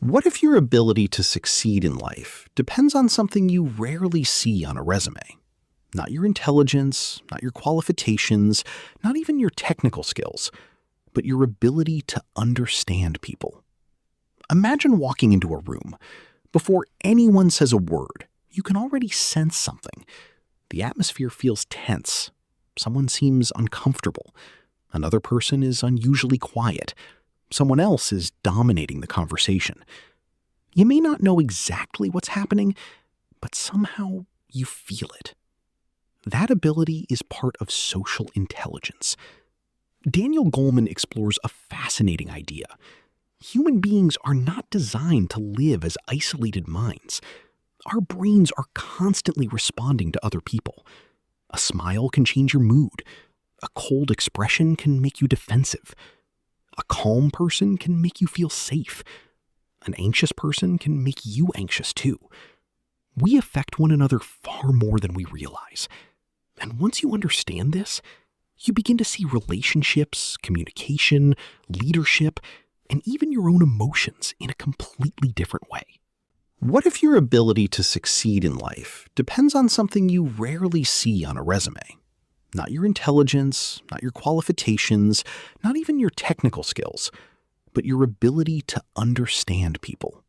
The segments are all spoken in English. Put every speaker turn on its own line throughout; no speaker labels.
What if your ability to succeed in life depends on something you rarely see on a resume? Not your intelligence, not your qualifications, not even your technical skills, but your ability to understand people. Imagine walking into a room. Before anyone says a word, you can already sense something. The atmosphere feels tense. Someone seems uncomfortable. Another person is unusually quiet. Someone else is dominating the conversation. You may not know exactly what's happening, but somehow you feel it. That ability is part of social intelligence. Daniel Goleman explores a fascinating idea. Human beings are not designed to live as isolated minds. Our brains are constantly responding to other people. A smile can change your mood. A cold expression can make you defensive. A calm person can make you feel safe. An anxious person can make you anxious too. We affect one another far more than we realize. And once you understand this, you begin to see relationships, communication, leadership, and even your own emotions in a completely different way. What if your ability to succeed in life depends on something you rarely see on a resume? Not your intelligence, not your qualifications, not even your technical skills, but your ability to understand people.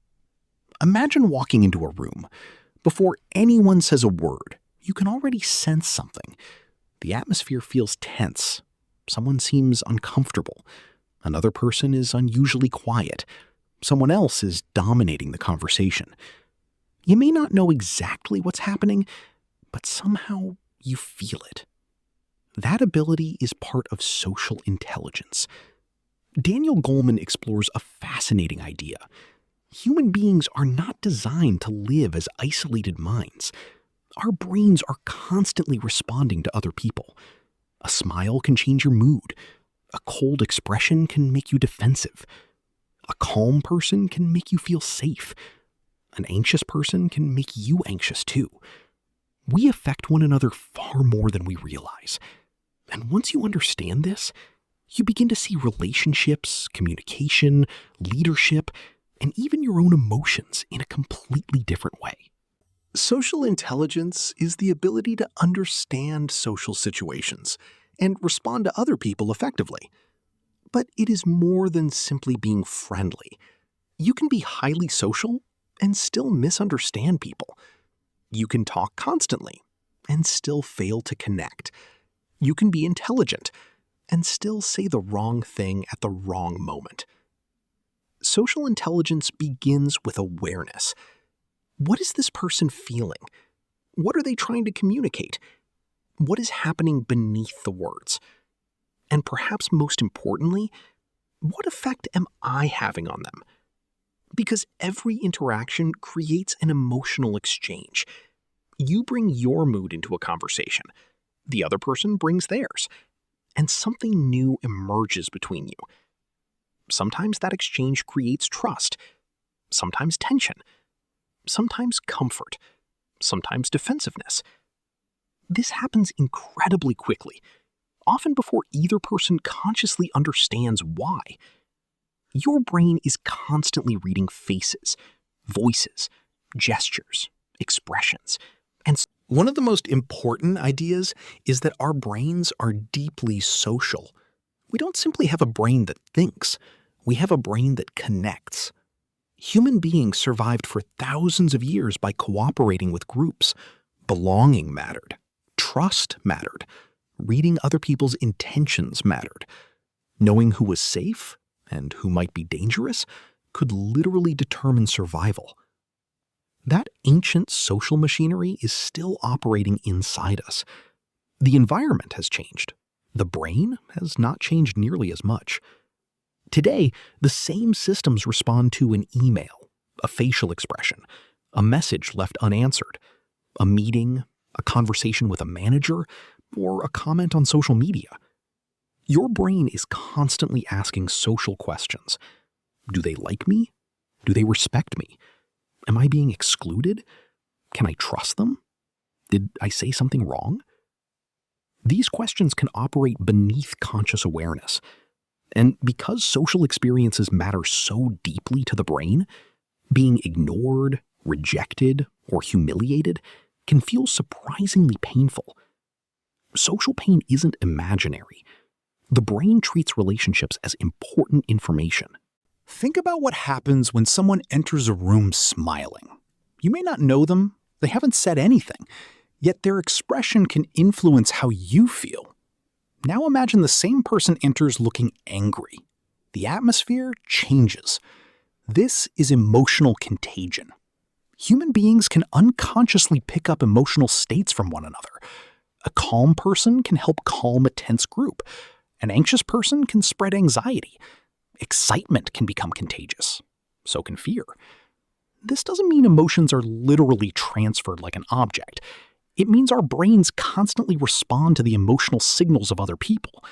Imagine walking into a room. Before anyone says a word, you can already sense something. The atmosphere feels tense. Someone seems uncomfortable. Another person is unusually quiet. Someone else is dominating the conversation. You may not know exactly what's happening, but somehow you feel it. That ability is part of social intelligence. Daniel Goleman explores a fascinating idea. Human beings are not designed to live as isolated minds. Our brains are constantly responding to other people. A smile can change your mood. A cold expression can make you defensive. A calm person can make you feel safe. An anxious person can make you anxious too. We affect one another far more than we realize. And once you understand this, you begin to see relationships, communication, leadership, and even your own emotions in a completely different way.
Social intelligence is the ability to understand social situations and respond to other people effectively. But it is more than simply being friendly. You can be highly social and still misunderstand people. You can talk constantly and still fail to connect. You can be intelligent and still say the wrong thing at the wrong moment. Social intelligence begins with awareness. What is this person feeling? What are they trying to communicate? What is happening beneath the words? And perhaps most importantly, what effect am I having on them? Because every interaction creates an emotional exchange. You bring your mood into a conversation. The other person brings theirs. And something new emerges between you. Sometimes that exchange creates trust. Sometimes tension. Sometimes comfort. Sometimes defensiveness. This happens incredibly quickly, often before either person consciously understands why. Your brain is constantly reading faces, voices, gestures, expressions, and
One of the most important ideas is that our brains are deeply social. We don't simply have a brain that thinks, we have a brain that connects. Human beings survived for thousands of years by cooperating with groups. Belonging mattered. Trust mattered. Reading other people's intentions mattered. Knowing who was safe and who might be dangerous could literally determine survival. That ancient social machinery is still operating inside us. The environment has changed. The brain has not changed nearly as much. Today, the same systems respond to an email, a facial expression, a message left unanswered, a meeting, a conversation with a manager, or a comment on social media. Your brain is constantly asking social questions. Do they like me? Do they respect me? Am I being excluded? Can I trust them? Did I say something wrong? These questions can operate beneath conscious awareness. And because social experiences matter so deeply to the brain, Being ignored, rejected, or humiliated can feel surprisingly painful. Social pain isn't imaginary. The brain treats relationships as important information. Think about what happens when someone enters a room smiling. You may not know them, they haven't said anything, yet their expression can influence how you feel. Now imagine the same person enters looking angry. The atmosphere changes. This is emotional contagion. Human beings can unconsciously pick up emotional states from one another. A calm person can help calm a tense group. An anxious person can spread anxiety. Excitement can become contagious. So can fear. This doesn't mean emotions are literally transferred like an object. It means our brains constantly respond to the emotional signals of other people.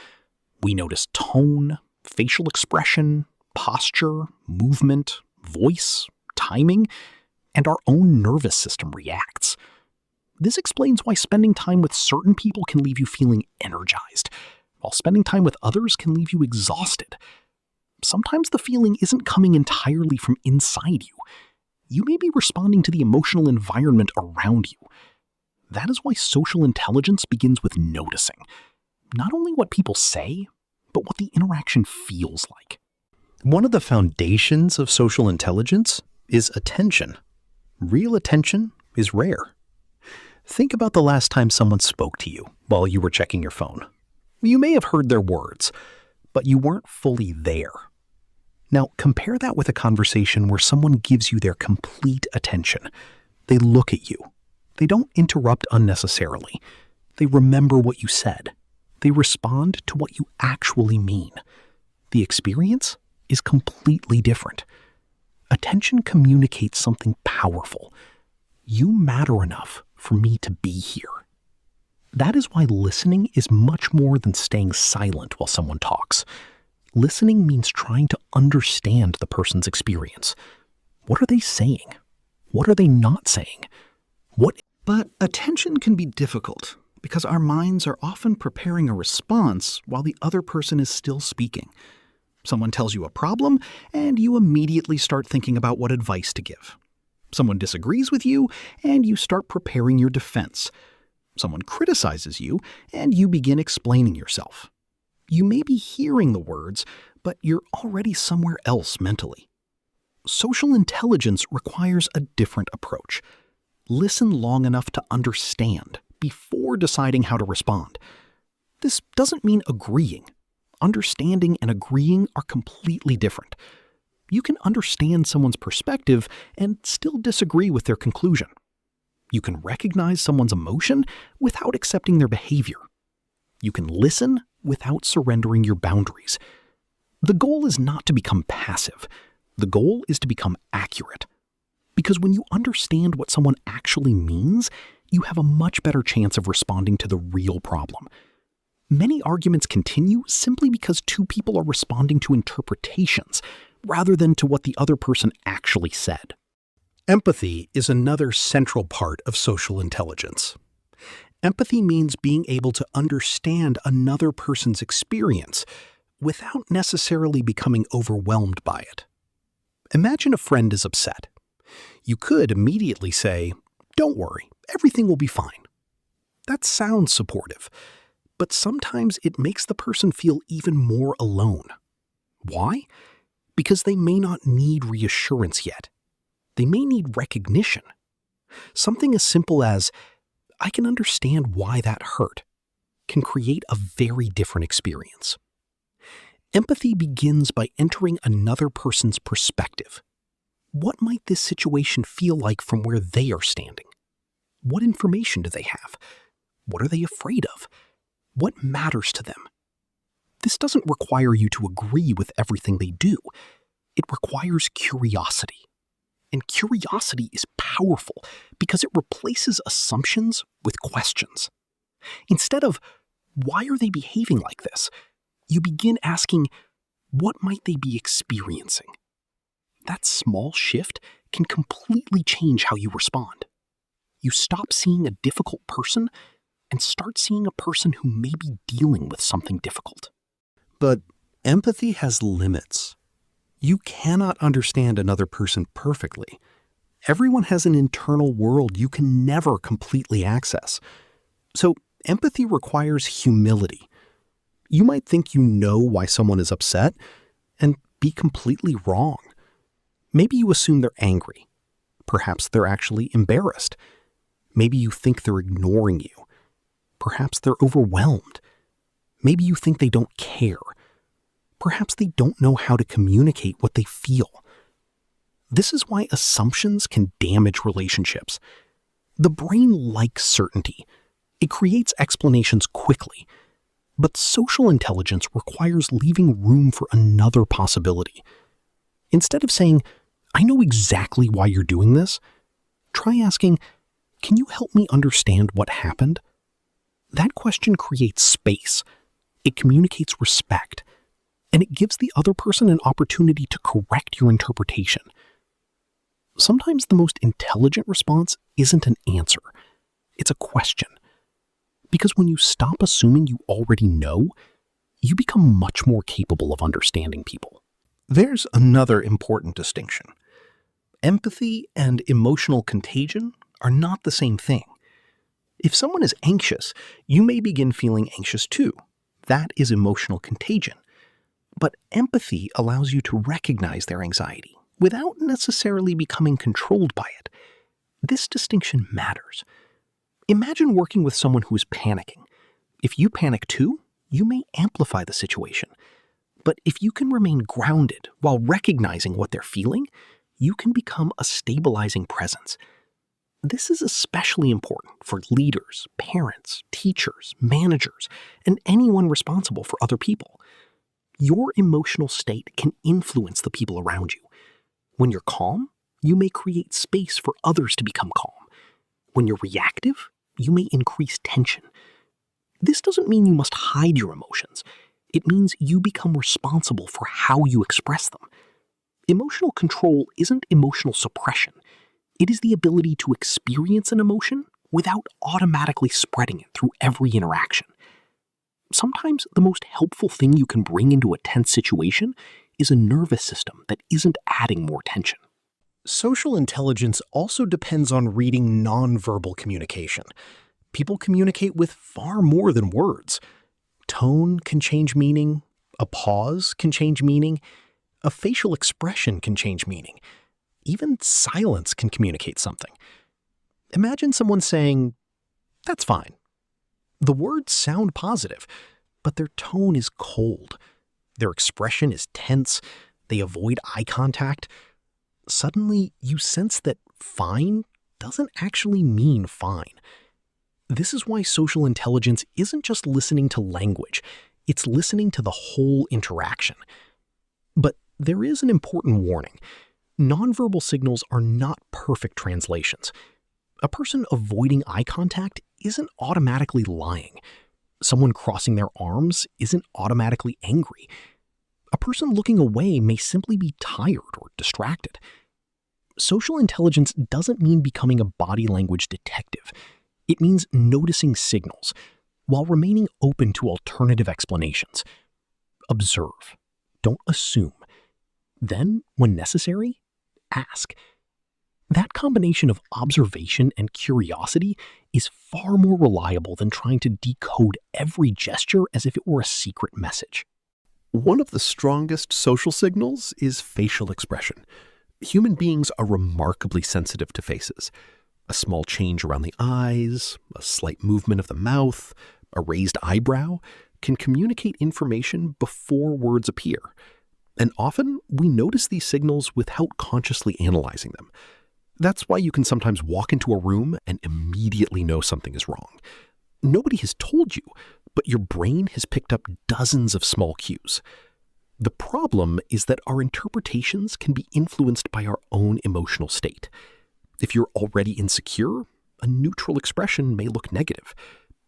We notice tone, facial expression, posture, movement, voice, timing, and our own nervous system reacts. This explains why spending time with certain people can leave you feeling energized, while spending time with others can leave you exhausted. Sometimes the feeling isn't coming entirely from inside you. You may be responding to the emotional environment around you. That is why social intelligence begins with noticing, not only what people say, but what the interaction feels like. One of the foundations of social intelligence is attention. Real attention is rare. Think about the last time someone spoke to you while you were checking your phone. You may have heard their words, but you weren't fully there. Now, compare that with a conversation where someone gives you their complete attention. They look at you. They don't interrupt unnecessarily. They remember what you said. They respond to what you actually mean. The experience is completely different. Attention communicates something powerful. You matter enough for me to be here. That is why listening is much more than staying silent while someone talks. Listening means trying to understand the person's experience. What are they saying? What are they not saying? But attention can be difficult because our minds are often preparing a response while the other person is still speaking. Someone tells you a problem, and you immediately start thinking about what advice to give. Someone disagrees with you, and you start preparing your defense. Someone criticizes you, and you begin explaining yourself. You may be hearing the words, but you're already somewhere else mentally. Social intelligence requires a different approach. Listen long enough to understand before deciding how to respond. This doesn't mean agreeing. Understanding and agreeing are completely different. You can understand someone's perspective and still disagree with their conclusion. You can recognize someone's emotion without accepting their behavior. You can listen without surrendering your boundaries. The goal is not to become passive. The goal is to become accurate. Because when you understand what someone actually means, you have a much better chance of responding to the real problem. Many arguments continue simply because two people are responding to interpretations rather than to what the other person actually said. Empathy is another central part of social intelligence. Empathy means being able to understand another person's experience without necessarily becoming overwhelmed by it. Imagine a friend is upset. You could immediately say, "Don't worry, everything will be fine." That sounds supportive, but sometimes it makes the person feel even more alone. Why? Because they may not need reassurance yet. They may need recognition. Something as simple as, "I can understand why that hurt," can create a very different experience. Empathy begins by entering another person's perspective. What might this situation feel like from where they are standing? What information do they have? What are they afraid of? What matters to them? This doesn't require you to agree with everything they do. It requires curiosity. And curiosity is powerful because it replaces assumptions with questions. Instead of, "Why are they behaving like this?" you begin asking, "What might they be experiencing?" That small shift can completely change how you respond. You stop seeing a difficult person and start seeing a person who may be dealing with something difficult. But empathy has limits. You cannot understand another person perfectly. Everyone has an internal world you can never completely access. So, empathy requires humility. You might think you know why someone is upset and be completely wrong. Maybe you assume they're angry. Perhaps they're actually embarrassed. Maybe you think they're ignoring you. Perhaps they're overwhelmed. Maybe you think they don't care. Perhaps they don't know how to communicate what they feel. This is why assumptions can damage relationships. The brain likes certainty. It creates explanations quickly. But social intelligence requires leaving room for another possibility. Instead of saying, "I know exactly why you're doing this," try asking, "Can you help me understand what happened?" That question creates space. It communicates respect. And it gives the other person an opportunity to correct your interpretation. Sometimes the most intelligent response isn't an answer. It's a question. Because when you stop assuming you already know, you become much more capable of understanding people. There's another important distinction. Empathy and emotional contagion are not the same thing. If someone is anxious, you may begin feeling anxious too. That is emotional contagion. But empathy allows you to recognize their anxiety without necessarily becoming controlled by it. This distinction matters. Imagine working with someone who is panicking. If you panic too, you may amplify the situation. But if you can remain grounded while recognizing what they're feeling, you can become a stabilizing presence. This is especially important for leaders, parents, teachers, managers, and anyone responsible for other people. Your emotional state can influence the people around you. When you're calm, you may create space for others to become calm. When you're reactive, you may increase tension. This doesn't mean you must hide your emotions. It means you become responsible for how you express them. Emotional control isn't emotional suppression. It is the ability to experience an emotion without automatically spreading it through every interaction. Sometimes the most helpful thing you can bring into a tense situation is a nervous system that isn't adding more tension.
Social intelligence also depends on reading nonverbal communication. People communicate with far more than words. Tone can change meaning, a pause can change meaning, a facial expression can change meaning. Even silence can communicate something. Imagine someone saying, "That's fine." The words sound positive, but their tone is cold. Their expression is tense. They avoid eye contact. Suddenly, you sense that fine doesn't actually mean fine. This is why social intelligence isn't just listening to language. It's listening to the whole interaction. But there is an important warning. Nonverbal signals are not perfect translations. A person avoiding eye contact isn't automatically lying. Someone crossing their arms isn't automatically angry. A person looking away may simply be tired or distracted. Social intelligence doesn't mean becoming a body language detective. It means noticing signals while remaining open to alternative explanations. Observe. Don't assume. Then, when necessary, ask. That combination of observation and curiosity is far more reliable than trying to decode every gesture as if it were a secret message.
One of the strongest social signals is facial expression. Human beings are remarkably sensitive to faces. A small change around the eyes, a slight movement of the mouth, a raised eyebrow can communicate information before words appear. And often, we notice these signals without consciously analyzing them. That's why you can sometimes walk into a room and immediately know something is wrong. Nobody has told you, but your brain has picked up dozens of small cues. The problem is that our interpretations can be influenced by our own emotional state. If you're already insecure, a neutral expression may look negative.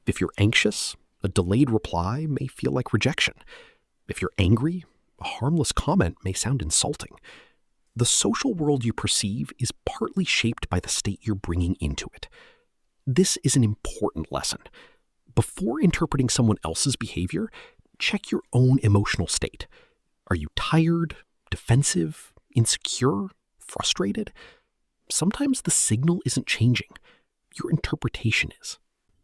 If you're anxious, a delayed reply may feel like rejection. If you're angry, a harmless comment may sound insulting. The social world you perceive is partly shaped by the state you're bringing into it. This is an important lesson. Before interpreting someone else's behavior, check your own emotional state. Are you tired, defensive, insecure, frustrated? Sometimes the signal isn't changing. Your interpretation is.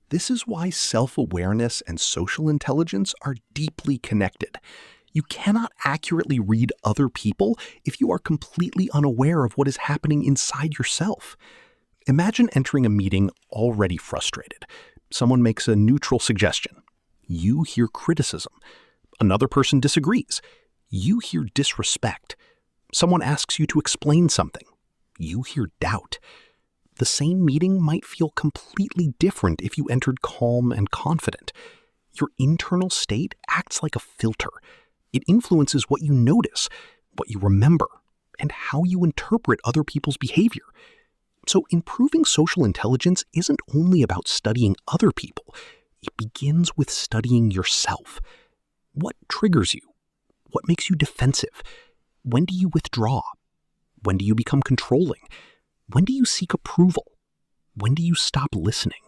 This is why self-awareness and social intelligence are deeply connected. You cannot accurately read other people if you are completely unaware of what is happening inside yourself. Imagine entering a meeting already frustrated. Someone makes a neutral suggestion. You hear criticism. Another person disagrees. You hear disrespect. Someone asks you to explain something. You hear doubt. The same meeting might feel completely different if you entered calm and confident. Your internal state acts like a filter. It influences what you notice, what you remember, and how you interpret other people's behavior. So improving social intelligence isn't only about studying other people. It begins with studying yourself. What triggers you? What makes you defensive? When do you withdraw? When do you become controlling? When do you seek approval? When do you stop listening?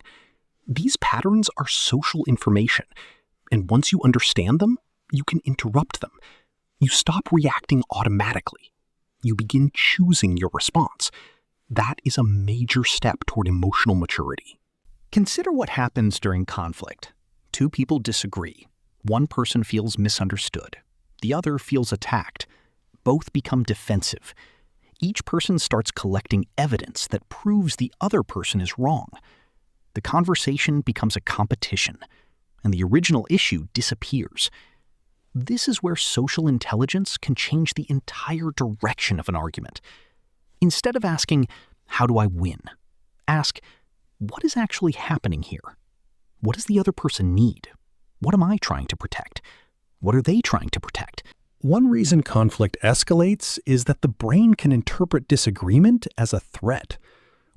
These patterns are social information, and once you understand them, you can interrupt them. You stop reacting automatically. You begin choosing your response. That is a major step toward emotional maturity.
Consider what happens during conflict. Two people disagree. One person feels misunderstood. The other feels attacked. Both become defensive. Each person starts collecting evidence that proves the other person is wrong. The conversation becomes a competition, and the original issue disappears. This is where social intelligence can change the entire direction of an argument. Instead of asking, "How do I win?" ask, "What is actually happening here? What does the other person need? What am I trying to protect? What are they trying to protect?"
One reason conflict escalates is that the brain can interpret disagreement as a threat.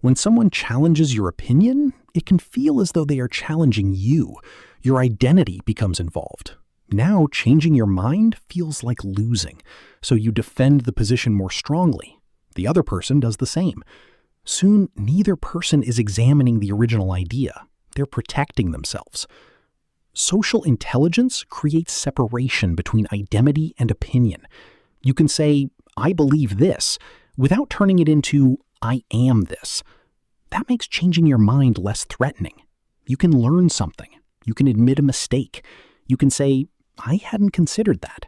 When someone challenges your opinion, it can feel as though they are challenging you. Your identity becomes involved. Now, changing your mind feels like losing, so you defend the position more strongly. The other person does the same. Soon, neither person is examining the original idea. They're protecting themselves. Social intelligence creates separation between identity and opinion. You can say, "I believe this," without turning it into, "I am this." That makes changing your mind less threatening. You can learn something. You can admit a mistake. You can say, "I hadn't considered that."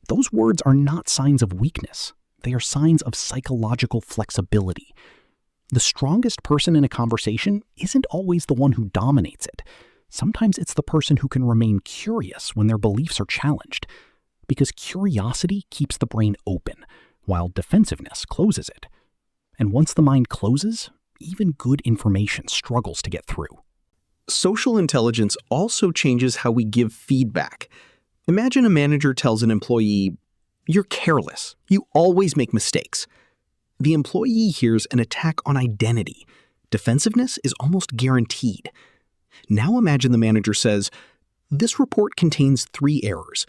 Those words are not signs of weakness. They are signs of psychological flexibility. The strongest person in a conversation isn't always the one who dominates it. Sometimes it's the person who can remain curious when their beliefs are challenged, because curiosity keeps the brain open, while defensiveness closes it. And once the mind closes, even good information struggles to get through.
Social intelligence also changes how we give feedback. Imagine a manager tells an employee, "You're careless. You always make mistakes." The employee hears an attack on identity. Defensiveness is almost guaranteed. Now imagine the manager says, "This report contains 3 errors.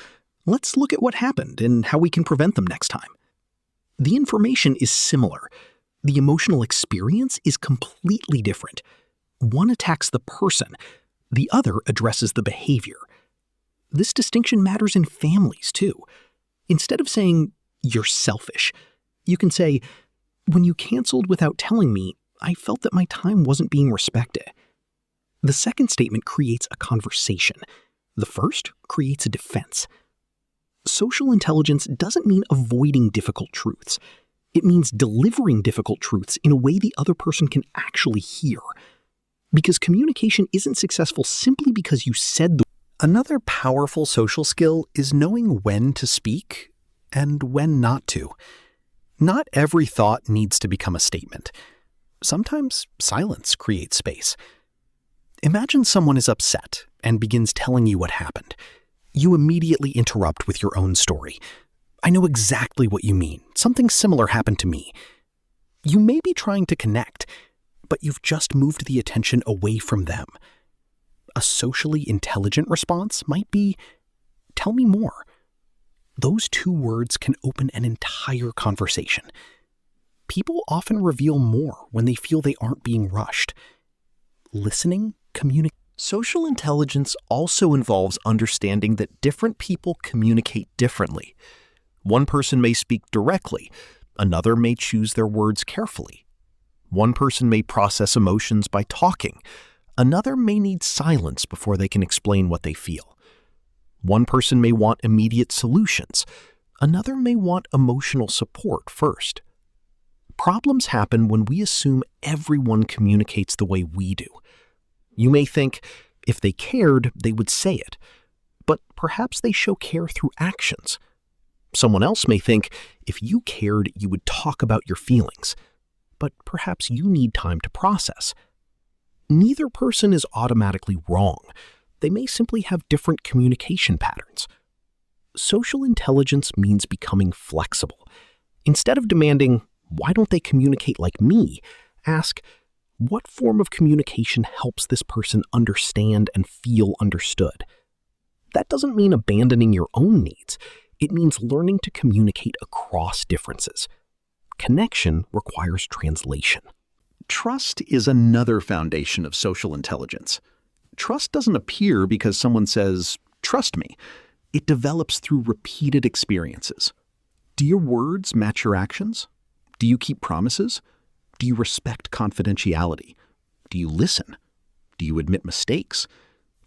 Let's look at what happened and how we can prevent them next time." The information is similar. The emotional experience is completely different. One attacks the person. The other addresses the behavior. This distinction matters in families, too. Instead of saying, "You're selfish," you can say, "When you canceled without telling me, I felt that my time wasn't being respected." The second statement creates a conversation. The first creates a defense. Social intelligence doesn't mean avoiding difficult truths. It means delivering difficult truths in a way the other person can actually hear. Because communication isn't successful simply because you said the.
Another powerful social skill is knowing when to speak and when not to. Not every thought needs to become a statement. Sometimes silence creates space. Imagine someone is upset and begins telling you what happened. You immediately interrupt with your own story. "I know exactly what you mean. Something similar happened to me." You may be trying to connect, but you've just moved the attention away from them. A socially intelligent response might be, "Tell me more." Those 2 words can open an entire conversation. People often reveal more when they feel they aren't being rushed. Listening, communication.
Social intelligence also involves understanding that different people communicate differently.
One person may speak directly, another may choose their words carefully. One person may process emotions by talking, another may need silence before they can explain what they feel. One person may want immediate solutions, another may want emotional support first. Problems happen when we assume everyone communicates the way we do. You may think, if they cared, they would say it, but perhaps they show care through actions. Someone else may think, if you cared, you would talk about your feelings, but perhaps you need time to process. Neither person is automatically wrong. They may simply have different communication patterns. Social intelligence means becoming flexible. Instead of demanding, why don't they communicate like me? Ask, what form of communication helps this person understand and feel understood? That doesn't mean abandoning your own needs. It means learning to communicate across differences. Connection requires translation.
Trust is another foundation of social intelligence. Trust doesn't appear because someone says, "Trust me." It develops through repeated experiences. Do your words match your actions? Do you keep promises? Do you respect confidentiality? Do you listen? Do you admit mistakes?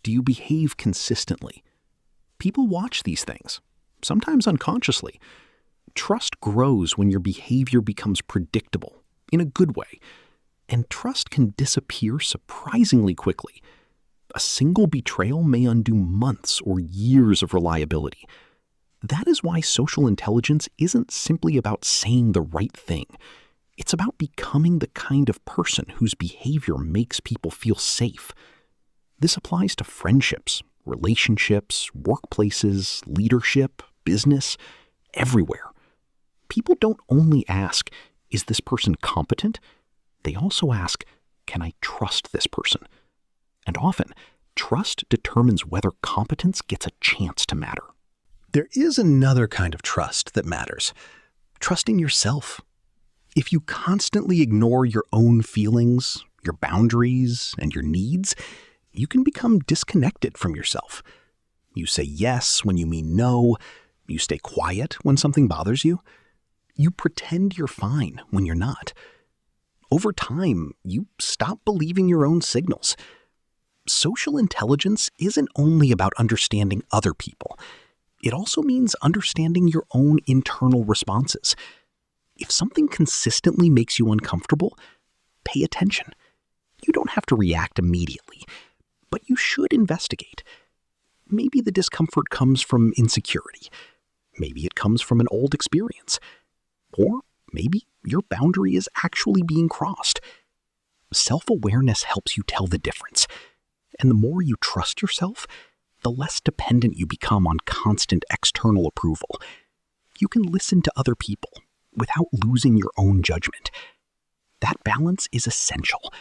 Do you behave consistently? People watch these things, sometimes unconsciously. Trust grows when your behavior becomes predictable, in a good way, and trust can disappear surprisingly quickly. A single betrayal may undo months or years of reliability. That is why social intelligence isn't simply about saying the right thing. It's about becoming the kind of person whose behavior makes people feel safe. This applies to friendships, relationships, workplaces, leadership, business, everywhere. People don't only ask, is this person competent? They also ask, can I trust this person? And often, trust determines whether competence gets a chance to matter.
There is another kind of trust that matters. Trusting yourself. If you constantly ignore your own feelings, your boundaries, and your needs, you can become disconnected from yourself. You say yes when you mean no. You stay quiet when something bothers you. You pretend you're fine when you're not. Over time, you stop believing your own signals. Social intelligence isn't only about understanding other people. It also means understanding your own internal responses. If something consistently makes you uncomfortable, pay attention. You don't have to react immediately, but you should investigate. Maybe the discomfort comes from insecurity. Maybe it comes from an old experience. Or maybe your boundary is actually being crossed. Self-awareness helps you tell the difference. And the more you trust yourself, the less dependent you become on constant external approval. You can listen to other people without losing your own judgment. That balance is essential.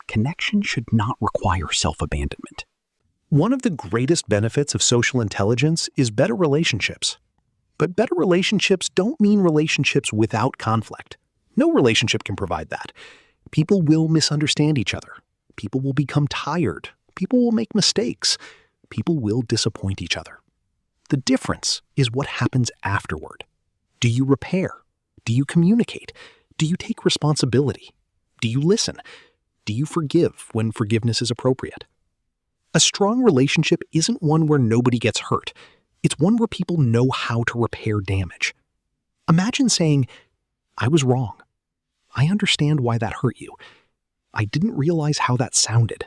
Connection should not require self-abandonment.
One of the greatest benefits of social intelligence is better relationships. But better relationships don't mean relationships without conflict. No relationship can provide that. People will misunderstand each other. People will become tired. People will make mistakes. People will disappoint each other. The difference is what happens afterward. Do you repair? Do you communicate? Do you take responsibility? Do you listen? Do you forgive when forgiveness is appropriate? A strong relationship isn't one where nobody gets hurt. It's one where people know how to repair damage. Imagine saying, I was wrong. I understand why that hurt you. I didn't realize how that sounded.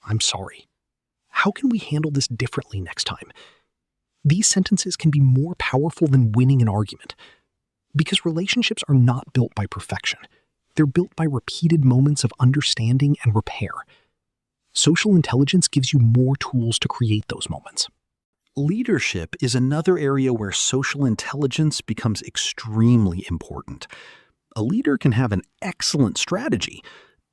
I'm sorry. How can we handle this differently next time? These sentences can be more powerful than winning an argument. Because relationships are not built by perfection. They're built by repeated moments of understanding and repair. Social intelligence gives you more tools to create those moments.
Leadership is another area where social intelligence becomes extremely important. A leader can have an excellent strategy,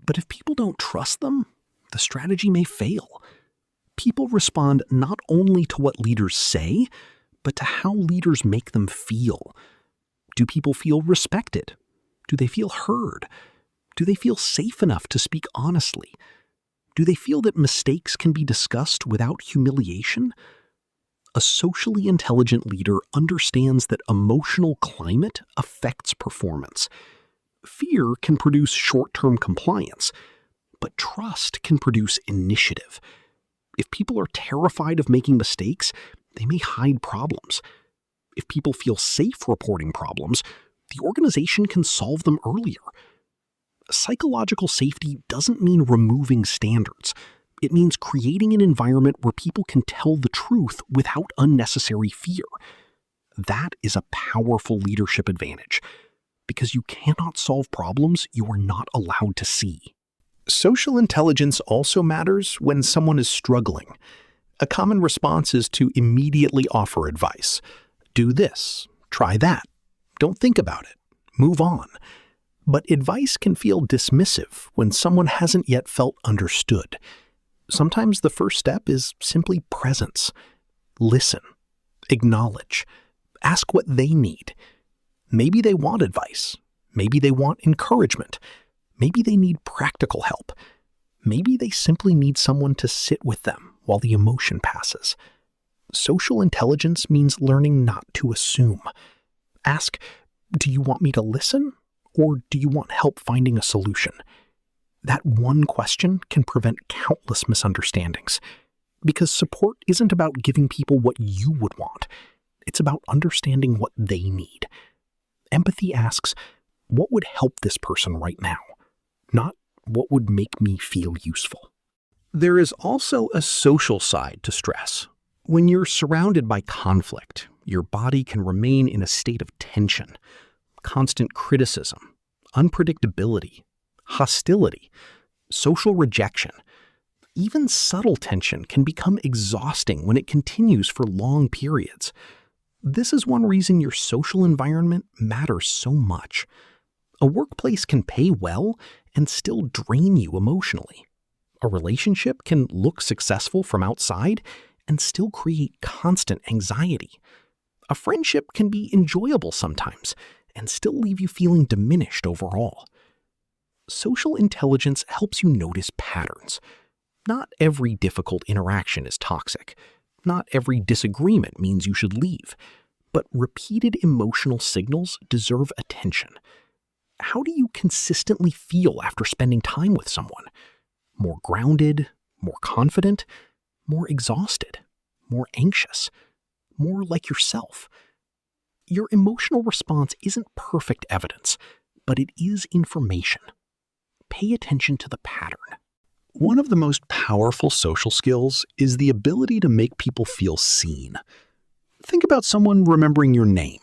but if people don't trust them, the strategy may fail. People respond not only to what leaders say, but to how leaders make them feel. Do people feel respected? Do they feel heard? Do they feel safe enough to speak honestly? Do they feel that mistakes can be discussed without humiliation?
A socially intelligent leader understands that emotional climate affects performance. Fear can produce short-term compliance, but trust can produce initiative. If people are terrified of making mistakes, they may hide problems. If people feel safe reporting problems, the organization can solve them earlier. Psychological safety doesn't mean removing standards. It means creating an environment where people can tell the truth without unnecessary fear. That is a powerful leadership advantage, because you cannot solve problems you are not allowed to see. Social intelligence also matters when someone is struggling. A common response is to immediately offer advice. Do this, try that, don't think about it, move on. But advice can feel dismissive when someone hasn't yet felt understood. Sometimes the first step is simply presence. Listen, acknowledge, ask what they need. Maybe they want advice. Maybe they want encouragement. Maybe they need practical help. Maybe they simply need someone to sit with them while the emotion passes. Social intelligence means learning not to assume. Ask, do you want me to listen, or do you want help finding a solution? That one question can prevent countless misunderstandings, because support isn't about giving people what you would want. It's about understanding what they need. Empathy asks, what would help this person right now? Not what would make me feel useful. There is also a social side to stress. When you're surrounded by conflict, your body can remain in a state of tension. Constant criticism, unpredictability, hostility, social rejection. Even subtle tension can become exhausting when it continues for long periods. This is one reason your social environment matters so much. A workplace can pay well and still drain you emotionally. A relationship can look successful from outside and still create constant anxiety. A friendship can be enjoyable sometimes and still leave you feeling diminished overall. Social intelligence helps you notice patterns. Not every difficult interaction is toxic. Not every disagreement means you should leave. But repeated emotional signals deserve attention. How do you consistently feel after spending time with someone? More grounded, more confident, more exhausted, more anxious, more like yourself. Your emotional response isn't perfect evidence, but it is information. Pay attention to the pattern. One of the most powerful social skills is the ability to make people feel seen. Think about someone remembering your name,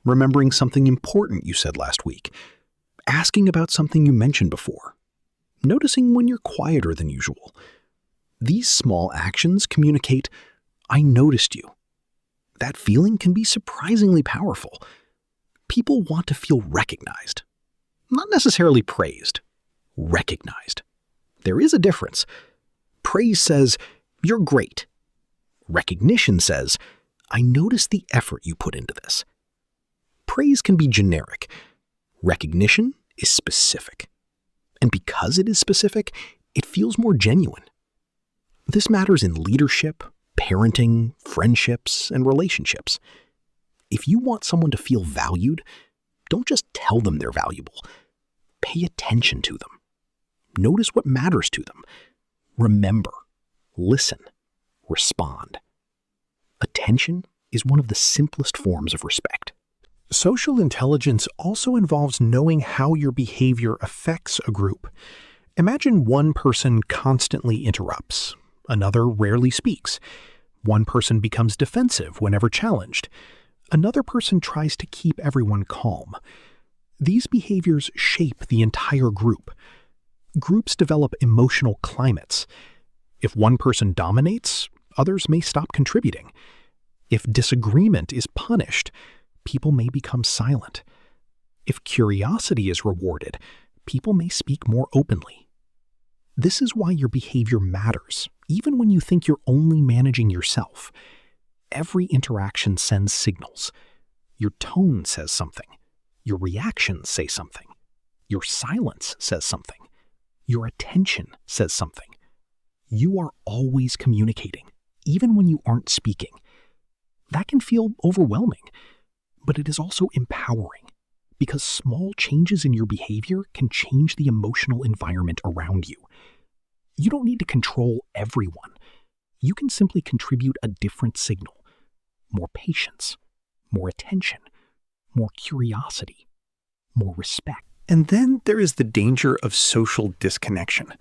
remembering something important you said last week, asking about something you mentioned before, noticing when you're quieter than usual. These small actions communicate, I noticed you. That feeling can be surprisingly powerful. People want to feel recognized. Not necessarily praised. Recognized. There is a difference. Praise says, you're great. Recognition says, I noticed the effort you put into this. Praise can be generic. Recognition is specific. And because it is specific, it feels more genuine. This matters in leadership, parenting, friendships, and relationships. If you want someone to feel valued, don't just tell them they're valuable. Pay attention to them. Notice what matters to them. Remember, listen, respond. Attention is one of the simplest forms of respect. Social intelligence also involves knowing how your behavior affects a group. Imagine one person constantly interrupts, another rarely speaks. One person becomes defensive whenever challenged. Another person tries to keep everyone calm. These behaviors shape the entire group. Groups develop emotional climates. If one person dominates, others may stop contributing. If disagreement is punished, people may become silent. If curiosity is rewarded, people may speak more openly. This is why your behavior matters, even when you think you're only managing yourself. Every interaction sends signals. Your tone says something. Your reactions say something. Your silence says something. Your attention says something. You are always communicating, even when you aren't speaking. That can feel overwhelming, but it is also empowering because small changes in your behavior can change the emotional environment around you. You don't need to control everyone. You can simply contribute a different signal: more patience, more attention, more curiosity, more respect.
And then there is the danger of social disconnection.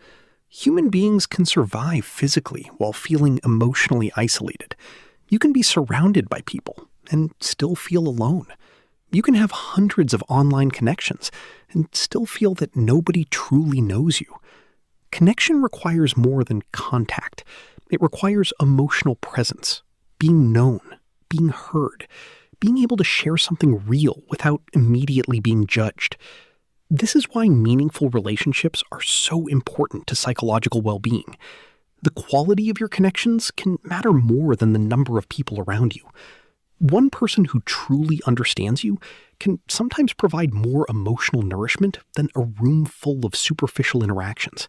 Human beings can survive physically while feeling emotionally isolated. You can be surrounded by people and still feel alone. You can have hundreds of online connections and still feel that nobody truly knows you. Connection requires more than contact. It requires emotional presence, being known, being heard, being able to share something real without immediately being judged. This is why meaningful relationships are so important to psychological well-being. The quality of your connections can matter more than the number of people around you. One person who truly understands you can sometimes provide more emotional nourishment than a room full of superficial interactions.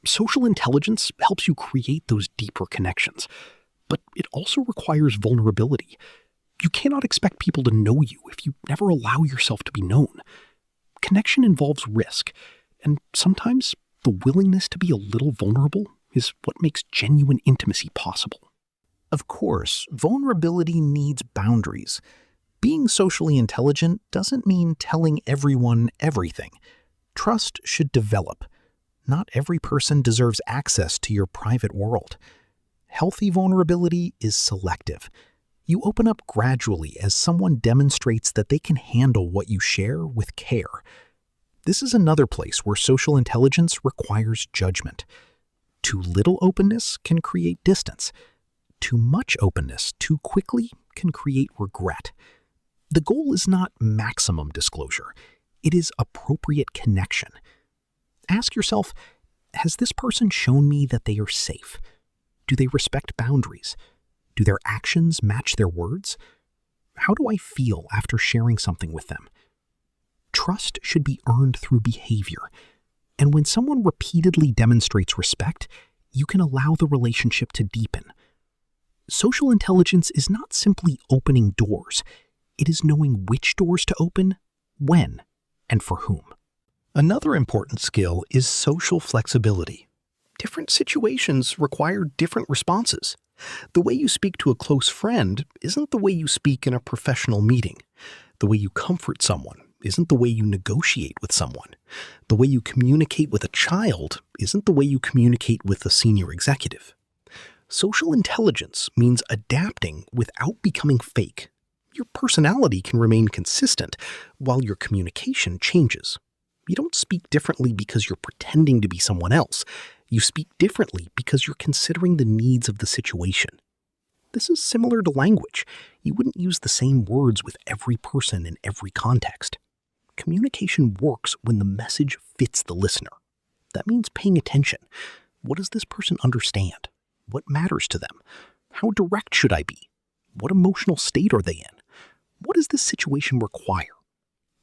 Social intelligence helps you create those deeper connections, but it also requires vulnerability. You cannot expect people to know you if you never allow yourself to be known. Connection involves risk, and sometimes the willingness to be a little vulnerable is what makes genuine intimacy possible. Of course, vulnerability needs boundaries. Being socially intelligent doesn't mean telling everyone everything. Trust should develop. Not every person deserves access to your private world. Healthy vulnerability is selective. You open up gradually as someone demonstrates that they can handle what you share with care. This is another place where social intelligence requires judgment. Too little openness can create distance. Too much openness too quickly can create regret. The goal is not maximum disclosure. It is appropriate connection. Ask yourself, has this person shown me that they are safe? Do they respect boundaries? Do their actions match their words? How do I feel after sharing something with them? Trust should be earned through behavior. And when someone repeatedly demonstrates respect, you can allow the relationship to deepen. Social intelligence is not simply opening doors. It is knowing which doors to open, when, and for whom. Another important skill is social flexibility. Different situations require different responses. The way you speak to a close friend isn't the way you speak in a professional meeting. The way you comfort someone isn't the way you negotiate with someone. The way you communicate with a child isn't the way you communicate with a senior executive. Social intelligence means adapting without becoming fake. Your personality can remain consistent while your communication changes. You don't speak differently because you're pretending to be someone else. You speak differently because you're considering the needs of the situation. This is similar to language. You wouldn't use the same words with every person in every context. Communication works when the message fits the listener. That means paying attention. What does this person understand? What matters to them? How direct should I be? What emotional state are they in? What does this situation require?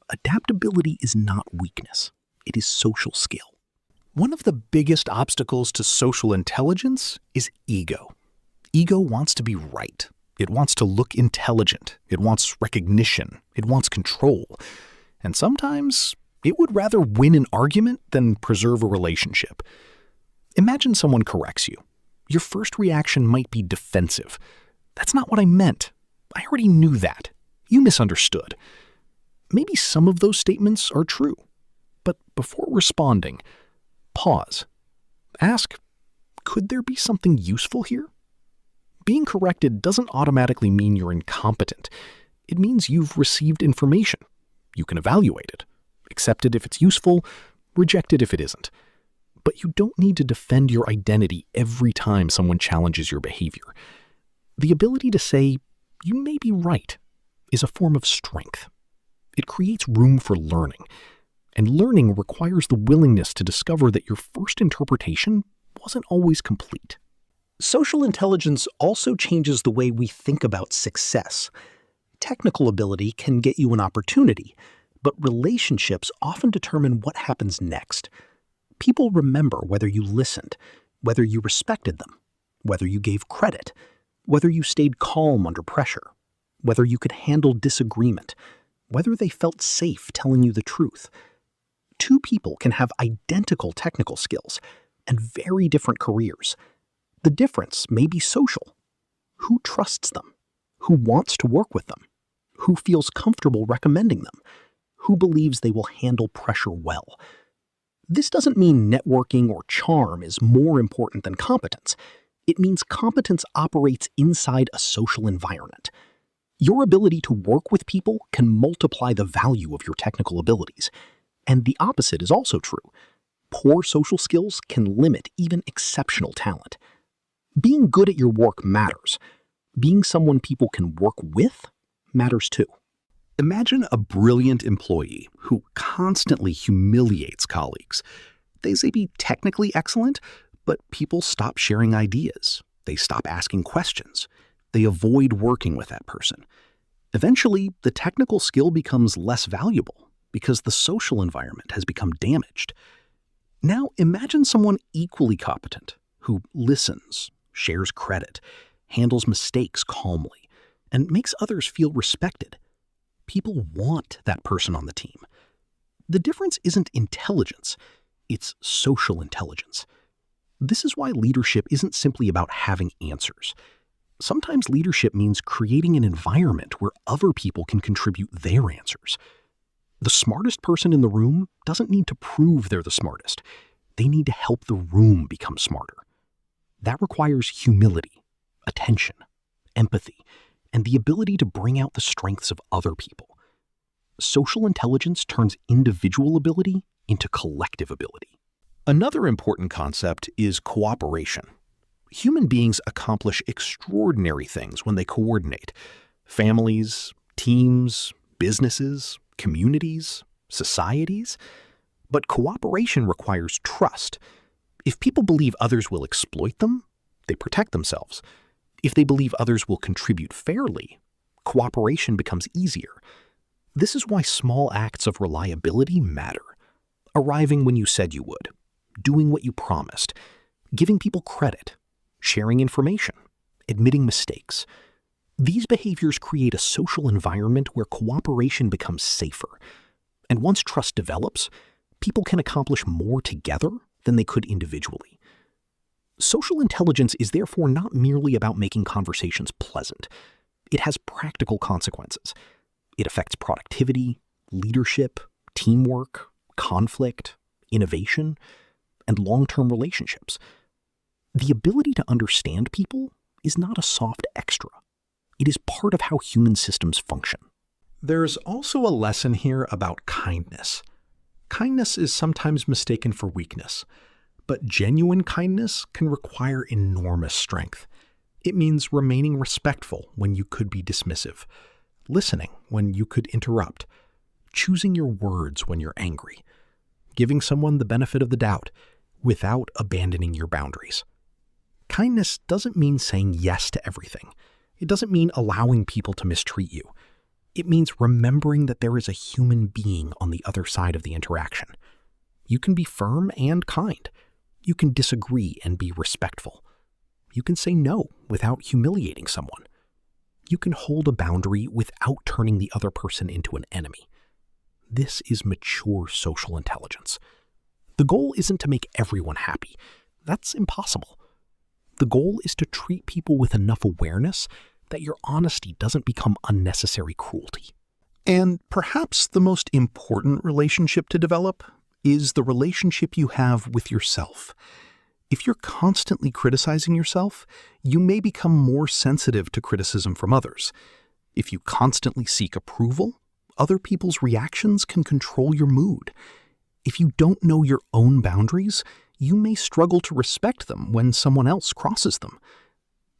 Adaptability is not weakness. It is social skill. One of the biggest obstacles to social intelligence is ego. Ego wants to be right. It wants to look intelligent. It wants recognition. It wants control. And sometimes it would rather win an argument than preserve a relationship. Imagine someone corrects you. Your first reaction might be defensive. That's not what I meant. I already knew that. You misunderstood. Maybe some of those statements are true. But before responding, pause. Ask, could there be something useful here? Being corrected doesn't automatically mean you're incompetent. It means you've received information. You can evaluate it, accept it if it's useful, reject it if it isn't. But you don't need to defend your identity every time someone challenges your behavior. The ability to say, you may be right, is a form of strength. It creates room for learning. And learning requires the willingness to discover that your first interpretation wasn't always complete. Social intelligence also changes the way we think about success. Technical ability can get you an opportunity, but relationships often determine what happens next. People remember whether you listened, whether you respected them, whether you gave credit, whether you stayed calm under pressure, whether you could handle disagreement, whether they felt safe telling you the truth. Two people can have identical technical skills and very different careers. The difference may be social. Who trusts them? Who wants to work with them? Who feels comfortable recommending them? Who believes they will handle pressure well? This doesn't mean networking or charm is more important than competence. It means competence operates inside a social environment. Your ability to work with people can multiply the value of your technical abilities. And the opposite is also true. Poor social skills can limit even exceptional talent. Being good at your work matters. Being someone people can work with matters too. Imagine a brilliant employee who constantly humiliates colleagues. They may be technically excellent, but people stop sharing ideas. They stop asking questions. They avoid working with that person. Eventually, the technical skill becomes less valuable because the social environment has become damaged. Now imagine someone equally competent who listens, shares credit, handles mistakes calmly, and makes others feel respected. People want that person on the team. The difference isn't intelligence, it's social intelligence. This is why leadership isn't simply about having answers. Sometimes leadership means creating an environment where other people can contribute their answers. The smartest person in the room doesn't need to prove they're the smartest. They need to help the room become smarter. That requires humility, attention, empathy, and the ability to bring out the strengths of other people. Social intelligence turns individual ability into collective ability. Another important concept is cooperation. Human beings accomplish extraordinary things when they coordinate. Families, teams, businesses, communities, societies. But cooperation requires trust. If people believe others will exploit them, they protect themselves. If they believe others will contribute fairly, cooperation becomes easier. This is why small acts of reliability matter. Arriving when you said you would, doing what you promised, giving people credit, sharing information, admitting mistakes. These behaviors create a social environment where cooperation becomes safer. And once trust develops, people can accomplish more together than they could individually. Social intelligence is therefore not merely about making conversations pleasant. It has practical consequences. It affects productivity, leadership, teamwork, conflict, innovation, and long-term relationships. The ability to understand people is not a soft extra. It is part of how human systems function. There's also a lesson here about kindness. Kindness is sometimes mistaken for weakness, but genuine kindness can require enormous strength. It means remaining respectful when you could be dismissive, listening when you could interrupt, choosing your words when you're angry, giving someone the benefit of the doubt without abandoning your boundaries. Kindness doesn't mean saying yes to everything. It doesn't mean allowing people to mistreat you. It means remembering that there is a human being on the other side of the interaction. You can be firm and kind. You can disagree and be respectful. You can say no without humiliating someone. You can hold a boundary without turning the other person into an enemy. This is mature social intelligence. The goal isn't to make everyone happy. That's impossible. The goal is to treat people with enough awareness that your honesty doesn't become unnecessary cruelty. And perhaps the most important relationship to develop is the relationship you have with yourself. If you're constantly criticizing yourself, you may become more sensitive to criticism from others. If you constantly seek approval, other people's reactions can control your mood. If you don't know your own boundaries, you may struggle to respect them when someone else crosses them.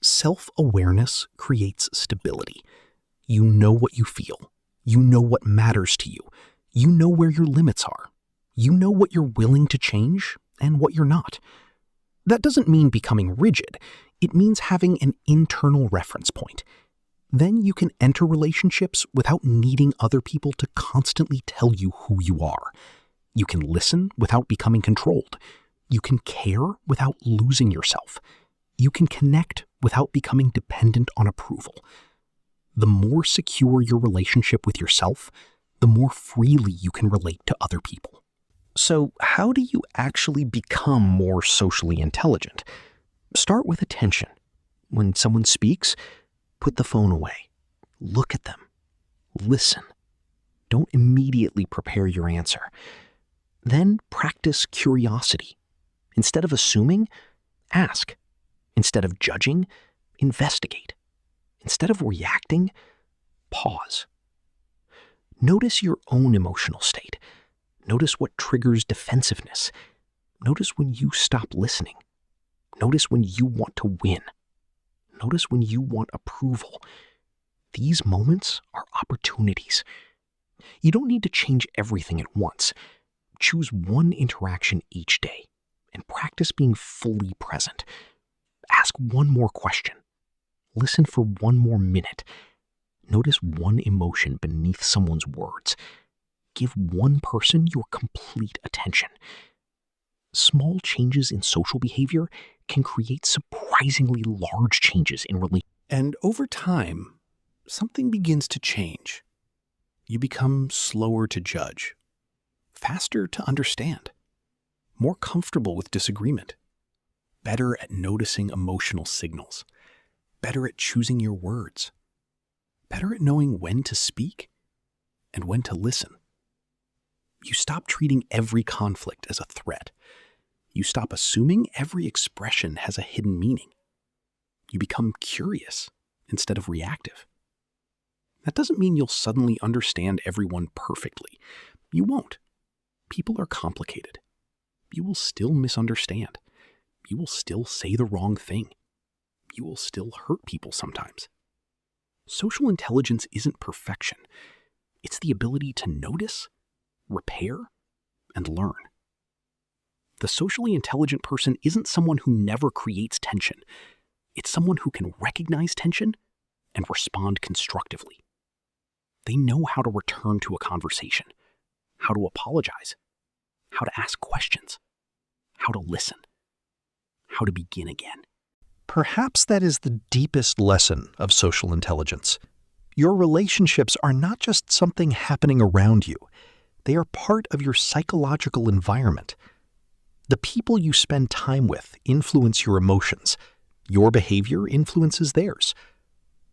Self-awareness creates stability. You know what you feel. You know what matters to you. You know where your limits are. You know what you're willing to change and what you're not. That doesn't mean becoming rigid. It means having an internal reference point. Then you can enter relationships without needing other people to constantly tell you who you are. You can listen without becoming controlled. You can care without losing yourself. You can connect without becoming dependent on approval. The more secure your relationship with yourself, the more freely you can relate to other people. So, how do you actually become more socially intelligent? Start with attention. When someone speaks, put the phone away. Look at them. Listen. Don't immediately prepare your answer. Then practice curiosity. Instead of assuming, ask. Instead of judging, investigate. Instead of reacting, pause. Notice your own emotional state. Notice what triggers defensiveness. Notice when you stop listening. Notice when you want to win. Notice when you want approval. These moments are opportunities. You don't need to change everything at once. Choose one interaction each day and practice being fully present. Ask one more question. Listen for one more minute. Notice one emotion beneath someone's words. Give one person your complete attention. Small changes in social behavior can create surprisingly large changes in relationships.
And over time, something begins to change. You become slower to judge, faster to understand, more comfortable with disagreement, better at noticing emotional signals, better at choosing your words, better at knowing when to speak and when to listen. You stop treating every conflict as a threat. You stop assuming every expression has a hidden meaning. You become curious instead of reactive. That doesn't mean you'll suddenly understand everyone perfectly. You won't. People are complicated. You will still misunderstand. You will still say the wrong thing. You will still hurt people sometimes. Social intelligence isn't perfection. It's the ability to notice, repair, and learn. The socially intelligent person isn't someone who never creates tension. It's someone who can recognize tension and respond constructively. They know how to return to a conversation, how to apologize, how to ask questions, how to listen, how to begin again.
Perhaps that is the deepest lesson of social intelligence. Your relationships are not just something happening around you. They are part of your psychological environment. The people you spend time with influence your emotions. Your behavior influences theirs.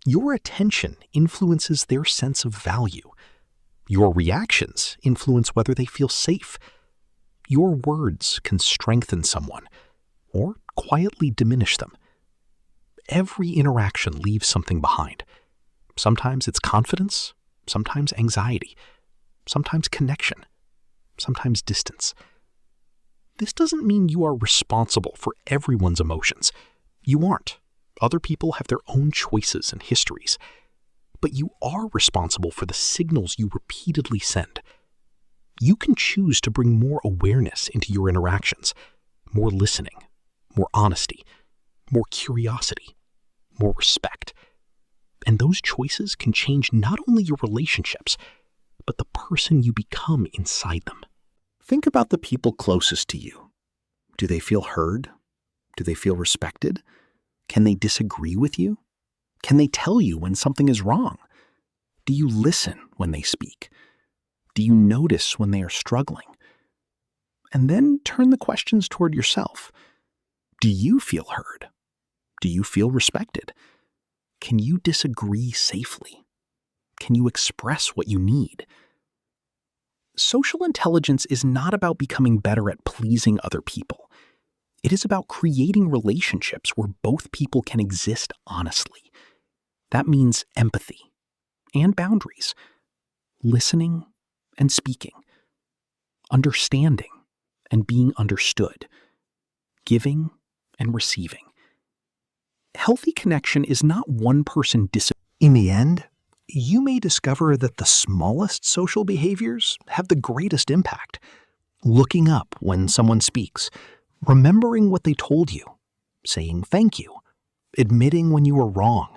Your attention influences their sense of value. Your reactions influence whether they feel safe. Your words can strengthen someone or quietly diminish them. Every interaction leaves something behind. Sometimes it's confidence, sometimes anxiety, sometimes connection, sometimes distance. This doesn't mean you are responsible for everyone's emotions. You aren't. Other people have their own choices and histories. But you are responsible for the signals you repeatedly send. You can choose to bring more awareness into your interactions, more listening, more honesty, more curiosity, more respect. And those choices can change not only your relationships, but the person you become inside them.
Think about the people closest to you. Do they feel heard? Do they feel respected? Can they disagree with you? Can they tell you when something is wrong? Do you listen when they speak? Do you notice when they are struggling? And then turn the questions toward yourself. Do you feel heard? Do you feel respected? Can you disagree safely? Can you express what you need? Social intelligence is not about becoming better at pleasing other people. It is about creating relationships where both people can exist honestly. That means empathy and boundaries, listening and speaking, understanding and being understood, giving and receiving. Healthy connection is not one person
In the end, you may discover that the smallest social behaviors have the greatest impact. Looking up when someone speaks, remembering what they told you, saying thank you, admitting when you were wrong,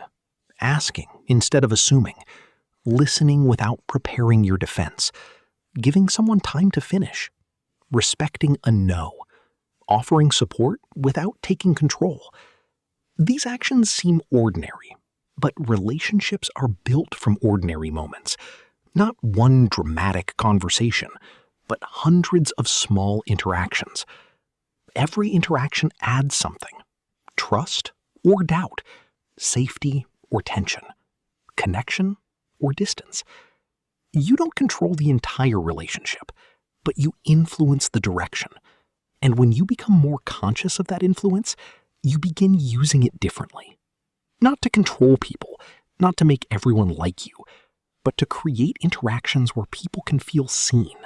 asking instead of assuming, listening without preparing your defense, giving someone time to finish, respecting a no, offering support without taking control.
These actions seem ordinary, but relationships are built from ordinary moments. Not one dramatic conversation, but hundreds of small interactions. Every interaction adds something: trust or doubt, safety or tension, connection or distance. You don't control the entire relationship, but you influence the direction. And when you become more conscious of that influence, you begin using it differently. Not to control people, not to make everyone like you, but to create interactions where people can feel seen.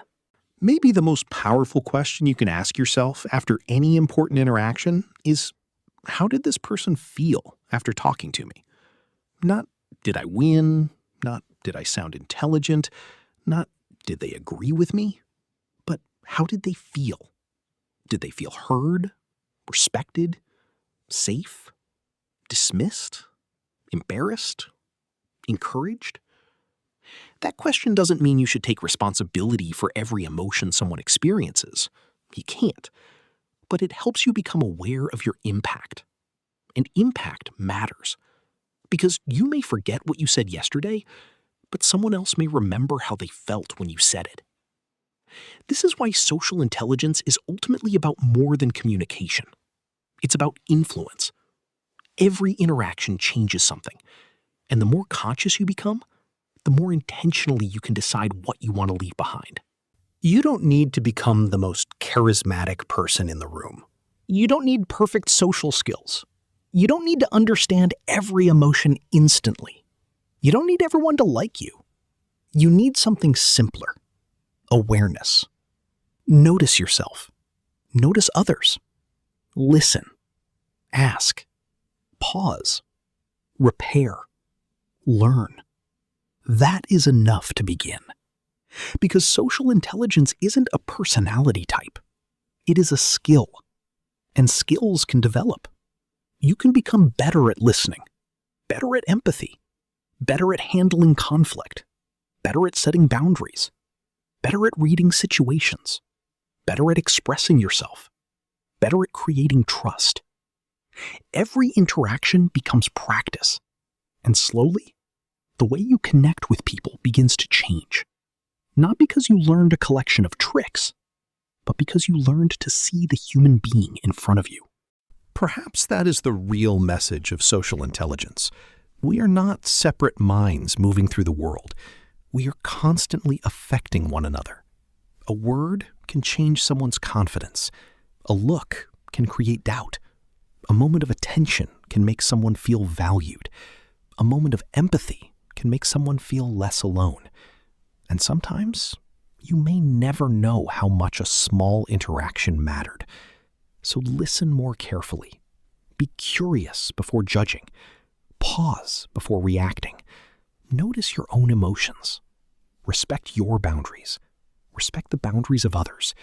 Maybe the most powerful question you can ask yourself after any important interaction is, how did this person feel after talking to me? Not, did I win? Not, did I sound intelligent? Not, did they agree with me? But how did they feel? Did they feel heard, respected, safe, dismissed, embarrassed, encouraged? That question doesn't mean you should take responsibility for every emotion someone experiences. You can't. But it helps you become aware of your impact. And impact matters. Because you may forget what you said yesterday, but someone else may remember how they felt when you said it. This is why social intelligence is ultimately about more than communication. It's about influence. Every interaction changes something. And the more conscious you become, the more intentionally you can decide what you want to leave behind.
You don't need to become the most charismatic person in the room.
You don't need perfect social skills. You don't need to understand every emotion instantly. You don't need everyone to like you. You need something simpler: awareness. Notice yourself. Notice others. Listen. Ask. Pause. Repair. Learn. That is enough to begin. Because social intelligence isn't a personality type. It is a skill. And skills can develop. You can become better at listening, better at empathy, better at handling conflict, better at setting boundaries, better at reading situations, better at expressing yourself, better at creating trust. Every interaction becomes practice, and slowly, the way you connect with people begins to change. Not because you learned a collection of tricks, but because you learned to see the human being in front of you. Perhaps that is the real message of social intelligence. We are not separate minds moving through the world. We are constantly affecting one another. A word can change someone's confidence. A look can create doubt. A moment of attention can make someone feel valued. A moment of empathy can make someone feel less alone. And sometimes, you may never know how much a small interaction mattered. So listen more carefully. Be curious before judging. Pause before reacting. Notice your own emotions. Respect your boundaries. Respect the boundaries of others.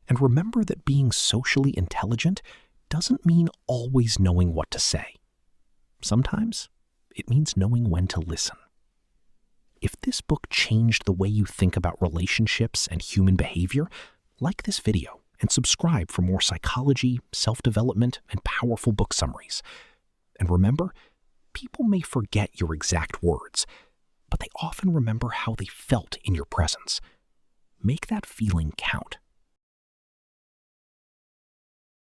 And remember that being socially intelligent doesn't mean always knowing what to say. Sometimes, it means knowing when to listen. If this book changed the way you think about relationships and human behavior, like this video and subscribe for more psychology, self-development, and powerful book summaries. And remember, people may forget your exact words, but they often remember how they felt in your presence. Make that feeling count.